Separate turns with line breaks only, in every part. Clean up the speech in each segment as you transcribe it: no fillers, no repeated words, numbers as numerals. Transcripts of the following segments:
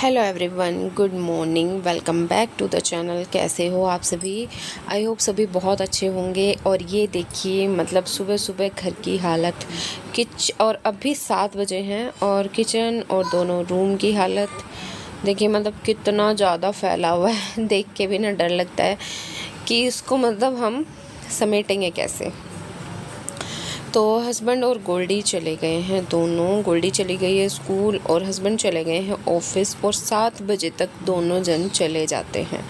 Hello everyone, good morning. Welcome back to the channel. कैसे हो आप सभी? आई होप सभी बहुत अच्छे होंगे। और ये देखिए, मतलब सुबह सुबह घर की हालत और अभी 7 बजे हैं और किचन और दोनों रूम की हालत देखिए, मतलब कितना ज़्यादा फैला हुआ है। देख के भी ना डर लगता है कि इसको मतलब हम समेटेंगे कैसे। तो हस्बैंड और गोल्डी चले गए हैं दोनों। गोल्डी चली गई है स्कूल और हस्बैंड चले गए हैं ऑफिस, और 7 बजे तक दोनों जन चले जाते हैं।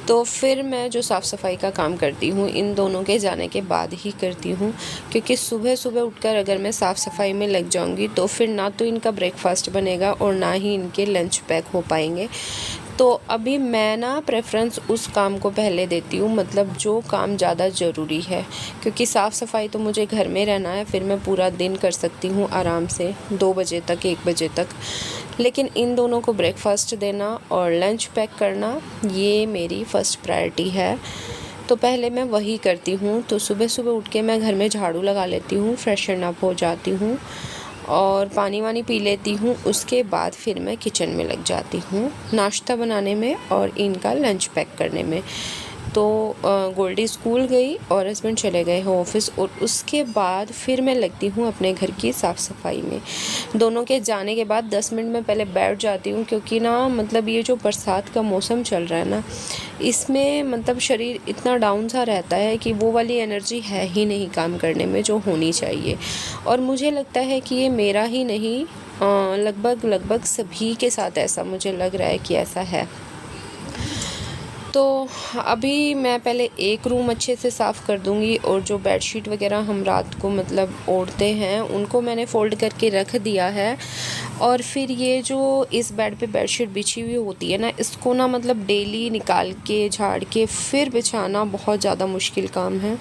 तो फिर मैं जो साफ़ सफाई का काम करती हूँ इन दोनों के जाने के बाद ही करती हूँ, क्योंकि सुबह सुबह उठकर अगर मैं साफ़ सफाई में लग जाऊँगी तो फिर ना तो इनका ब्रेकफास्ट बनेगा और ना ही इनके लंच पैक हो पाएंगे। तो अभी मैं ना प्रेफरेंस उस काम को पहले देती हूँ, मतलब जो काम ज़्यादा ज़रूरी है, क्योंकि साफ़ सफाई तो मुझे घर में रहना है, फिर मैं पूरा दिन कर सकती हूँ आराम से 2 बजे तक 1 बजे तक। लेकिन इन दोनों को ब्रेकफास्ट देना और लंच पैक करना ये मेरी फ़र्स्ट प्रायोरिटी है। तो पहले मैं वही करती हूँ। तो सुबह सुबह उठ के मैं घर में झाड़ू लगा लेती हूँ, फ्रेशन अप हो जाती हूँ और पानी वानी पी लेती हूँ। उसके बाद फिर मैं किचन में लग जाती हूँ नाश्ता बनाने में और इनका लंच पैक करने में। तो गोल्डी स्कूल गई और हस्बैंड चले गए हैं ऑफिस, और उसके बाद फिर मैं लगती हूँ अपने घर की साफ़ सफाई में। दोनों के जाने के बाद 10 मिनट में पहले बैठ जाती हूँ, क्योंकि ना मतलब ये जो बरसात का मौसम चल रहा है ना, इसमें मतलब शरीर इतना डाउन सा रहता है कि वो वाली एनर्जी है ही नहीं काम करने में जो होनी चाहिए। और मुझे लगता है कि ये मेरा ही नहीं, लगभग सभी के साथ ऐसा मुझे लग रहा है कि ऐसा है। तो अभी मैं पहले एक रूम अच्छे से साफ़ कर दूंगी, और जो बेडशीट वगैरह हम रात को मतलब ओढ़ते हैं उनको मैंने फ़ोल्ड करके रख दिया है। और फिर ये जो इस बेड पे बेडशीट बिछी हुई होती है ना, इसको ना मतलब डेली निकाल के झाड़ के फिर बिछाना बहुत ज़्यादा मुश्किल काम है,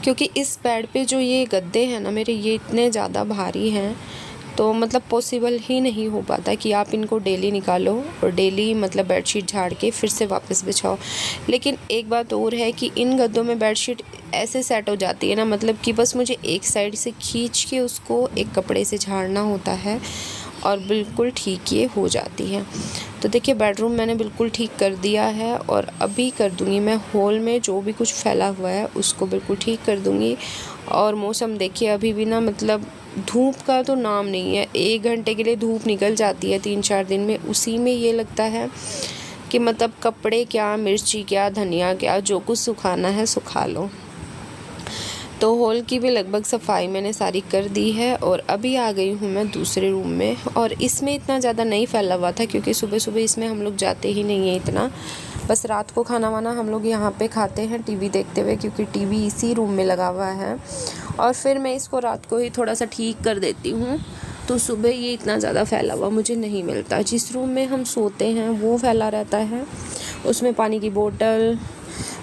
क्योंकि इस बेड पे जो ये गद्दे हैं ना मेरे, ये इतने ज़्यादा भारी हैं। तो मतलब पॉसिबल ही नहीं हो पाता कि आप इनको डेली निकालो और डेली मतलब बेडशीट झाड़ के फिर से वापस बिछाओ। लेकिन एक बात और है कि इन गद्दों में बेडशीट ऐसे सेट हो जाती है ना, मतलब कि बस मुझे एक साइड से खींच के उसको एक कपड़े से झाड़ना होता है और बिल्कुल ठीक ये हो जाती है। तो देखिए, बेडरूम मैंने बिल्कुल ठीक कर दिया है, और अभी कर दूँगी मैं हॉल में जो भी कुछ फैला हुआ है उसको बिल्कुल ठीक कर दूँगी। और मौसम देखिए, अभी भी ना मतलब धूप का तो नाम नहीं है। 1 घंटे के लिए धूप निकल जाती है 3-4 दिन में, उसी में ये लगता है कि मतलब कपड़े क्या, मिर्ची क्या, धनिया क्या, जो कुछ सुखाना है सुखा लो। तो हॉल की भी लगभग सफाई मैंने सारी कर दी है, और अभी आ गई हूँ मैं दूसरे रूम में। और इसमें इतना ज़्यादा नहीं फैला हुआ था, क्योंकि सुबह सुबह इसमें हम लोग जाते ही नहीं हैं इतना। बस रात को खाना वाना हम लोग यहाँ पे खाते हैं टीवी देखते हुए, क्योंकि टीवी इसी रूम में लगा हुआ है। और फिर मैं इसको रात को ही थोड़ा सा ठीक कर देती हूँ, तो सुबह ये इतना ज़्यादा फैला हुआ मुझे नहीं मिलता। जिस रूम में हम सोते हैं वो फैला रहता है, उसमें पानी की बोतल,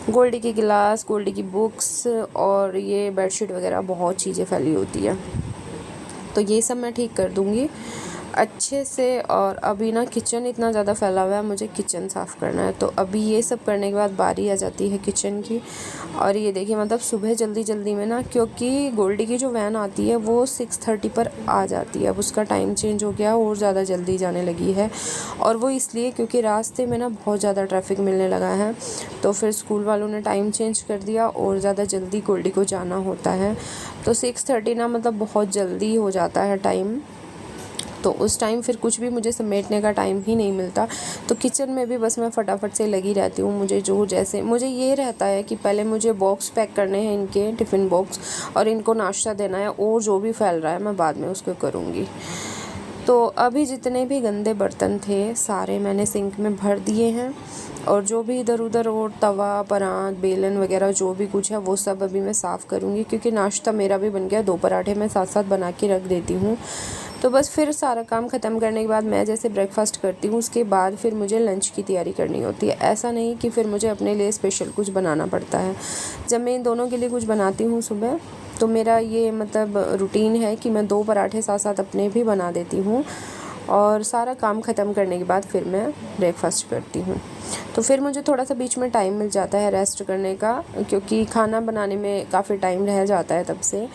गोल्डी की गिलास, गोल्डी की बुक्स और ये बेडशीट वगैरह बहुत चीज़ें फैली होती है। तो ये सब मैं ठीक कर दूँगी अच्छे से। और अभी ना किचन इतना ज़्यादा फैला हुआ है, मुझे किचन साफ़ करना है। तो अभी ये सब करने के बाद बारी आ जाती है किचन की। और ये देखिए, मतलब सुबह जल्दी जल्दी में ना, क्योंकि गोल्डी की जो वैन आती है वो 6:30 पर आ जाती है। अब उसका टाइम चेंज हो गया और ज़्यादा जल्दी जाने लगी है, और वो इसलिए क्योंकि रास्ते में ना बहुत ज़्यादा ट्रैफिक मिलने लगा है। तो फिर स्कूल वालों ने टाइम चेंज कर दिया और ज़्यादा जल्दी गोल्डी को जाना होता है। तो 6:30 ना मतलब बहुत जल्दी हो जाता है टाइम। तो उस टाइम फिर कुछ भी मुझे समेटने का टाइम ही नहीं मिलता। तो किचन में भी बस मैं फटाफट से लगी रहती हूँ। मुझे ये रहता है कि पहले मुझे बॉक्स पैक करने हैं, इनके टिफ़िन बॉक्स, और इनको नाश्ता देना है, और जो भी फैल रहा है मैं बाद में उसको करूँगी। तो अभी जितने भी गंदे बर्तन थे सारे मैंने सिंक में भर दिए हैं, और जो भी इधर उधर और तवा, परात, बेलन वगैरह जो भी कुछ है वो सब अभी मैं साफ़ करूँगी, क्योंकि नाश्ता मेरा भी बन गया। 2 पराठे मैं साथ साथ बना के रख देती हूँ। तो बस फिर सारा काम ख़त्म करने के बाद मैं जैसे ब्रेकफास्ट करती हूँ, उसके बाद फिर मुझे लंच की तैयारी करनी होती है। ऐसा नहीं कि फिर मुझे अपने लिए स्पेशल कुछ बनाना पड़ता है। जब मैं इन दोनों के लिए कुछ बनाती हूँ सुबह, तो मेरा ये मतलब रूटीन है कि मैं 2 पराठे साथ साथ अपने भी बना देती हूँ, और सारा काम ख़त्म करने के बाद फिर मैं ब्रेकफास्ट करती हूँ। तो फिर मुझे थोड़ा सा बीच में टाइम मिल जाता है रेस्ट करने का, क्योंकि खाना बनाने में काफ़ी टाइम रह जाता है तब से,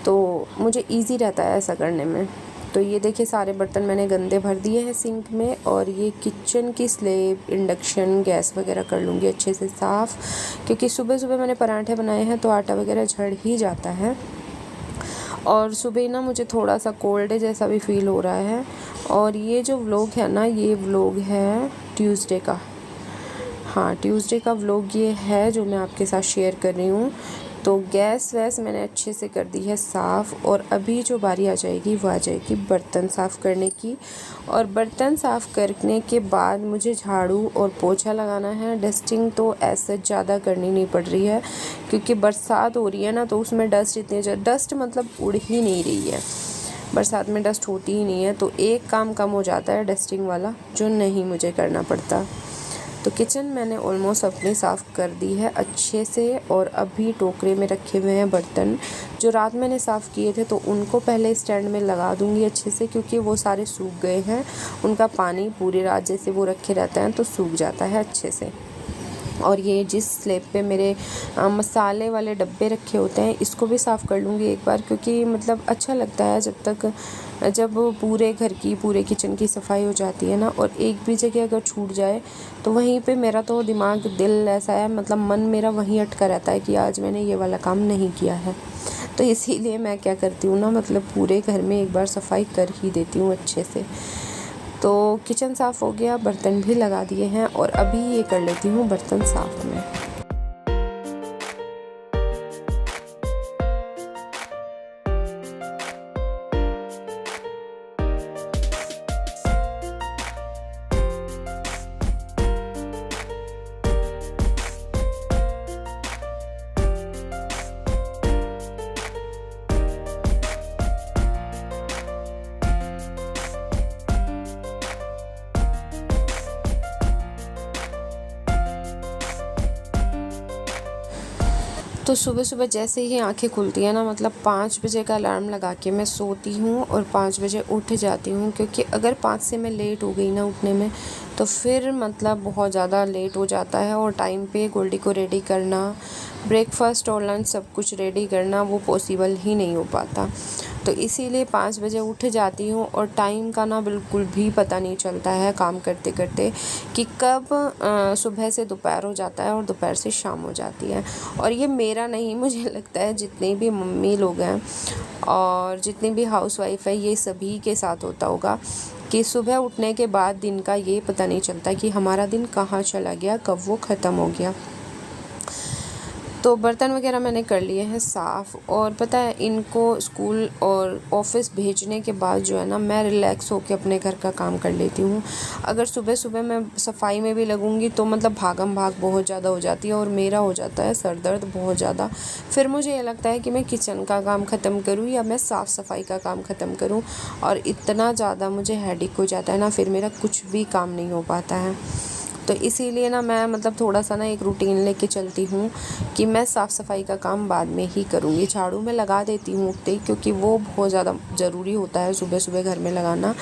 तो मुझे ईज़ी रहता है ऐसा करने में। तो ये देखिए सारे बर्तन मैंने गंदे भर दिए हैं सिंक में, और ये किचन की स्लेब, इंडक्शन, गैस वगैरह कर लूँगी अच्छे से साफ़, क्योंकि सुबह सुबह मैंने पराठे बनाए हैं तो आटा वगैरह झड़ ही जाता है। और सुबह ना मुझे थोड़ा सा कोल्ड जैसा भी फील हो रहा है। और ये जो व्लॉग है ना, ये व्लॉग है ट्यूसडे का। हाँ, ट्यूसडे का व्लॉग ये है जो मैं आपके साथ शेयर कर रही हूँ। तो गैस वैस मैंने अच्छे से कर दी है साफ़, और अभी जो बारी आ जाएगी वो आ जाएगी बर्तन साफ़ करने की। और बर्तन साफ़ करने के बाद मुझे झाड़ू और पोछा लगाना है। डस्टिंग तो ऐसे ज़्यादा करनी नहीं पड़ रही है, क्योंकि बरसात हो रही है ना, तो उसमें डस्ट मतलब उड़ ही नहीं रही है। बरसात में डस्ट होती ही नहीं है, तो एक काम कम हो जाता है डस्टिंग वाला, जो नहीं मुझे करना पड़ता। तो किचन मैंने ऑलमोस्ट अपनी साफ़ कर दी है अच्छे से। और अभी टोकरे में रखे हुए हैं बर्तन जो रात मैंने साफ़ किए थे, तो उनको पहले स्टैंड में लगा दूंगी अच्छे से, क्योंकि वो सारे सूख गए हैं। उनका पानी पूरी रात जैसे वो रखे रहते हैं तो सूख जाता है अच्छे से। और ये जिस स्लैब पे मेरे मसाले वाले डब्बे रखे होते हैं, इसको भी साफ़ कर लूँगी एक बार, क्योंकि मतलब अच्छा लगता है जब पूरे घर की, पूरे किचन की सफाई हो जाती है ना। और एक भी जगह अगर छूट जाए तो वहीं पे मेरा तो दिमाग, दिल ऐसा है, मतलब मन मेरा वहीं अटका रहता है कि आज मैंने ये वाला काम नहीं किया है। तो इसीलिए मैं क्या करती हूँ ना, मतलब पूरे घर में एक बार सफाई कर ही देती हूँ अच्छे से। तो किचन साफ़ हो गया, बर्तन भी लगा दिए हैं, और अभी ये कर लेती हूँ बर्तन साफ़ में। तो सुबह सुबह जैसे ही आंखें खुलती हैं ना, मतलब 5 बजे का अलार्म लगा के मैं सोती हूँ और 5 बजे उठ जाती हूँ, क्योंकि अगर 5 से मैं लेट हो गई ना उठने में, तो फिर मतलब बहुत ज़्यादा लेट हो जाता है। और टाइम पे गोल्डी को रेडी करना, ब्रेकफास्ट और लंच सब कुछ रेडी करना, वो पॉसिबल ही नहीं हो पाता। तो इसीलिए 5 बजे उठ जाती हूँ, और टाइम का ना बिल्कुल भी पता नहीं चलता है काम करते करते कि कब सुबह से दोपहर हो जाता है और दोपहर से शाम हो जाती है। और ये मेरा नहीं, मुझे लगता है जितने भी मम्मी लोग हैं और जितनी भी हाउसवाइफ है, ये सभी के साथ होता होगा कि सुबह उठने के बाद दिन का ये पता नहीं चलता कि हमारा दिन कहाँ चला गया, कब वो ख़त्म हो गया। तो बर्तन वगैरह मैंने कर लिए हैं साफ़। और पता है, इनको स्कूल और ऑफ़िस भेजने के बाद जो है ना, मैं रिलैक्स होकर अपने घर का काम कर लेती हूँ। अगर सुबह सुबह मैं सफाई में भी लगूँगी तो मतलब भागम भाग बहुत ज़्यादा हो जाती है, और मेरा हो जाता है सर दर्द बहुत ज़्यादा। फिर मुझे ये लगता है कि मैं किचन का काम ख़त्म करूँ या मैं साफ़ सफाई का काम ख़त्म करूँ, और इतना ज़्यादा मुझे हेडेक हो जाता है ना, फिर मेरा कुछ भी काम नहीं हो पाता है। तो इसीलिए ना मैं मतलब थोड़ा सा ना एक रूटीन लेके चलती हूँ कि मैं साफ़ सफाई का काम बाद में ही करूँगी। झाड़ू में लगा देती हूँ उठते ही, क्योंकि वो बहुत ज़्यादा ज़रूरी होता है सुबह सुबह घर में लगाना।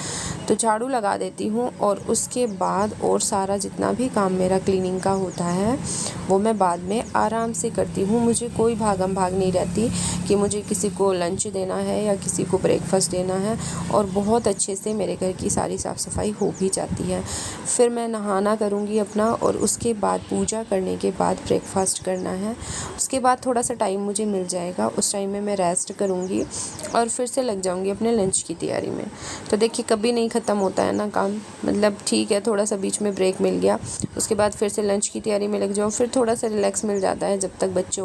तो झाड़ू लगा देती हूँ, और उसके बाद और सारा जितना भी काम मेरा क्लीनिंग का होता है वो मैं बाद में आराम से करती हूँ। मुझे कोई भागम भाग नहीं रहती कि मुझे किसी को लंच देना है या किसी को ब्रेकफास्ट देना है। और बहुत अच्छे से मेरे घर की सारी साफ़ सफाई हो भी जाती है। फिर मैं नहाना करूँगी अपना, और उसके बाद पूजा करने के बाद ब्रेकफास्ट करना है। उसके बाद थोड़ा सा टाइम मुझे मिल जाएगा, उस टाइम में मैं रेस्ट करूँगी और फिर से लग जाऊँगी अपने लंच की तैयारी में। तो देखिए कभी नहीं ख़त्म होता है ना काम, मतलब ठीक है थोड़ा सा बीच में ब्रेक मिल गया, उसके बाद फिर से लंच की तैयारी में लग जाओ, फिर थोड़ा सा रिलैक्स मिल जाता है जब तक बच्चे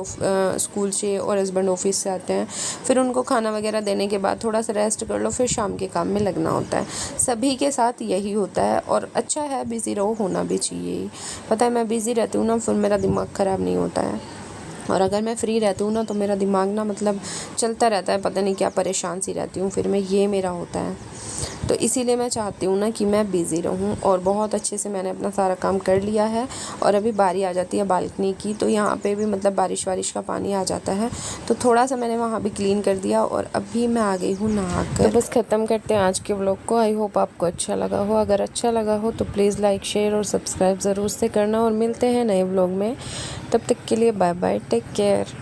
स्कूल से और हस्बैंड ऑफिस से आते हैं। फिर उनको खाना वगैरह देने के बाद थोड़ा सा रेस्ट कर लो, फिर शाम के काम में लगना होता है। सभी के साथ यही होता है, और अच्छा है बिज़ी रहो, होना भी चाहिए। पता है मैं बिज़ी रहती हूँ ना, फिर मेरा दिमाग ख़राब नहीं होता है। और अगर मैं फ्री रहती हूँ ना, तो मेरा दिमाग ना मतलब चलता रहता है, पता नहीं क्या परेशान सी रहती हूँ फिर मैं, ये मेरा होता है। तो इसीलिए मैं चाहती हूँ ना कि मैं बिज़ी रहूँ। और बहुत अच्छे से मैंने अपना सारा काम कर लिया है, और अभी बारी आ जाती है बालकनी की। तो यहाँ पे भी मतलब बारिश वारिश का पानी आ जाता है, तो थोड़ा सा मैंने वहाँ भी क्लीन कर दिया, और अभी मैं आ गई हूँ नहाकर। तो बस ख़त्म करते हैं आज के व्लॉग को। आई होप आपको अच्छा लगा हो। अगर अच्छा लगा हो तो प्लीज़ लाइक, शेयर और सब्सक्राइब ज़रूर से करना, और मिलते हैं नए व्लॉग में। तब तक के लिए बाय बाय, टेक केयर।